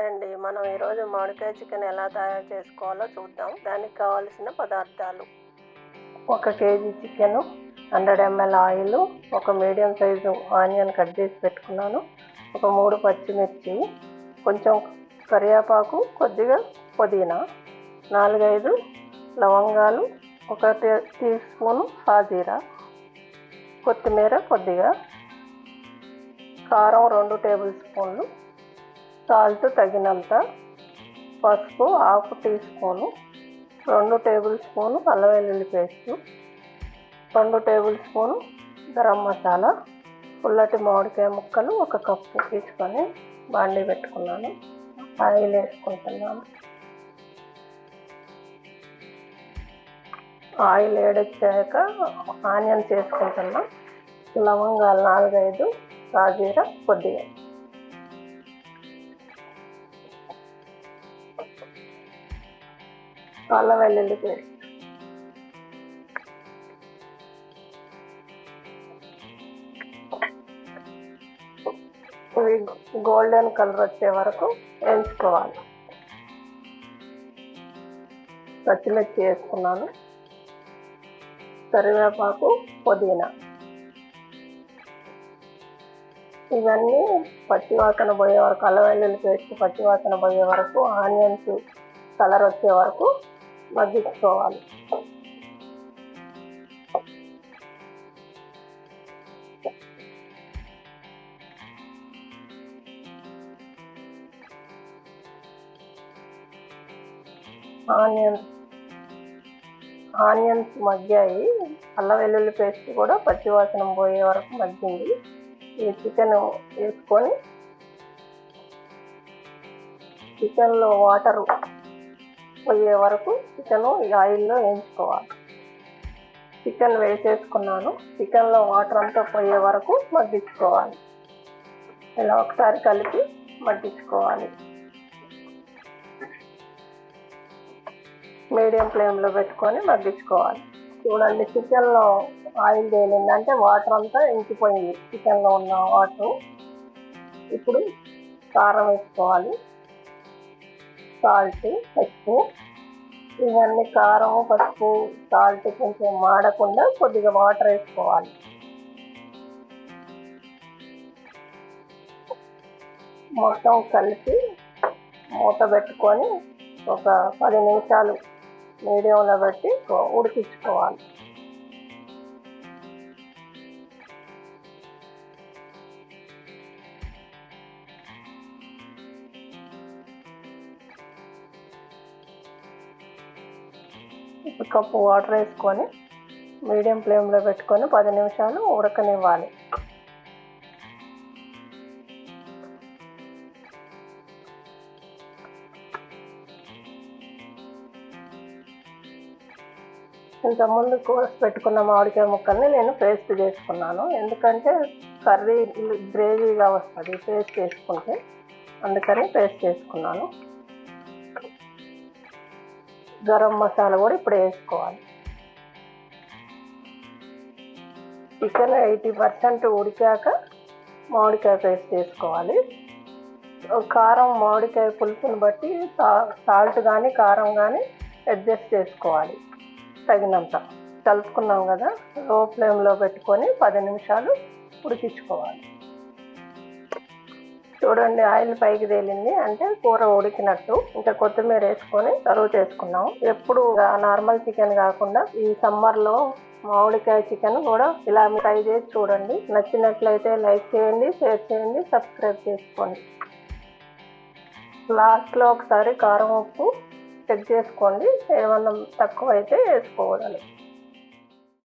Hi అండి. మనం ఈరోజు మామిడికాయ చికెన్ ఎలా తయారు చేసుకోవాలో చూద్దాం. దానికి కావాల్సిన పదార్థాలు: 1 కేజీ చికెను, 100 ml ఆయిల్, ఒక మీడియం సైజు ఆనియన్ కట్ చేసి పెట్టుకున్నాను, ఒక 3 పచ్చిమిర్చి, కొంచెం కరివేపాకు, కొద్దిగా పుదీనా, 4-5 లవంగాలు, 1 టీ స్పూను సాజీరా, కొత్తిమీర కొద్దిగా, కారం 2 టేబుల్ స్పూన్లు, సాల్ట్ తగినంత, పసుపు 1/2 టీ స్పూను, 2 టేబుల్ స్పూను అల్లం వెల్లుల్లి paste, 2 table spoon garam masala, పుల్లటి మామిడికాయ ముక్కలు 1 కప్పు తీసుకొని బాండీ పెట్టుకున్నాను. ఆయిల్ వేసుకుంటున్నాను. ఆయిల్ వేడెక్కాక ఆనియన్స్ వేసుకుంటున్నాం. లవంగాలు 4-5, సాజీరా కొద్దిగా, అల్లం వెల్లుల్లి పేస్ట్, ఇవి గోల్డెన్ కలర్ వచ్చే వరకు వేయించుకోవాలి. పచ్చిమిర్చి వేసుకున్నాను, కరివేపాకు, పుదీనా, ఇవన్నీ పచ్చివాసన పోయే వరకు, అల్లం వెల్లుల్లి పేస్ట్ పచ్చివాసన పోయే వరకు, ఆనియన్స్ కలర్ వచ్చే వరకు మగ్గించుకోవాలి. ఆనియన్స్ మగ్గాయి. అల్లం వెల్లుల్లి పేస్ట్ కూడా పచ్చివాసన పోయే వరకు మగ్గింది. ఈ చికెన్ వేసుకొని చికెన్లో వాటర్ పోయే వరకు చికెన్ ఈ ఆయిల్లో వేయించుకోవాలి. చికెన్ వేసేసుకున్నాను. చికెన్లో వాటర్ అంతా పోయే వరకు మగ్గించుకోవాలి. ఇలా ఒకసారి కలిపి మగ్గించుకోవాలి. మీడియం ఫ్లేమ్లో పెట్టుకొని మగ్గించుకోవాలి. చూడండి, చికెన్లో ఆయిల్ తేలిందంటే వాటర్ అంతా ఇంకిపోయింది, చికెన్లో ఉన్న వాటర్. ఇప్పుడు కారం వేసుకోవాలి, సాల్ట్, పసుపు. ఇవన్నీ కారం, పసుపు, సాల్ట్ కొంచెం మాడకుండా కొద్దిగా వాటర్ వేసుకోవాలి. మొత్తం కలిపి మూత పెట్టుకొని ఒక 10 నిమిషాలు మీడియంలో పెట్టి ఉడికించుకోవాలి. ఒక కప్పు వాటర్ వేసుకొని మీడియం ఫ్లేమ్లో పెట్టుకొని 10 నిమిషాలు ఉడకనివ్వాలి. ఇంతకుముందు కోసి పెట్టుకున్న మామిడికాయ ముక్కల్ని నేను పేస్ట్ చేసుకున్నాను. ఎందుకంటే కర్రీ గ్రేవీగా వస్తుంది పేస్ట్ చేసుకుంటే, అందుకని పేస్ట్ చేసుకున్నాను. గరం మసాలా కూడా ఇప్పుడు వేసుకోవాలి. చికెన్ 80% ఉడికాక మామిడికాయ పేస్ట్ వేసుకోవాలి. కారం మామిడికాయ పులుపుని బట్టి సాల్ట్ కానీ కారం కానీ అడ్జస్ట్ చేసుకోవాలి తగినంత. కలుపుకున్నాం కదా, లో ఫ్లేమ్లో పెట్టుకొని 10 నిమిషాలు ఉడికించుకోవాలి. చూడండి, ఆయిల్ పైకి తేలింది అంటే కూర ఉడికినట్టు. ఇంకా కొత్తిమీర వేసుకొని సర్వ్ చేసుకున్నాం. ఎప్పుడు నార్మల్ చికెన్ కాకుండా ఈ సమ్మర్లో మామిడికాయ చికెన్ కూడా ఇలా ట్రై చేసి చూడండి. నచ్చినట్లయితే లైక్ చేయండి, షేర్ చేయండి, సబ్స్క్రైబ్ చేసుకోండి. లాస్ట్లో ఒకసారి కారం ఉప్పు చెక్ చేసుకోండి, ఏమన్నా తక్కువ అయితే వేసుకోవాలి.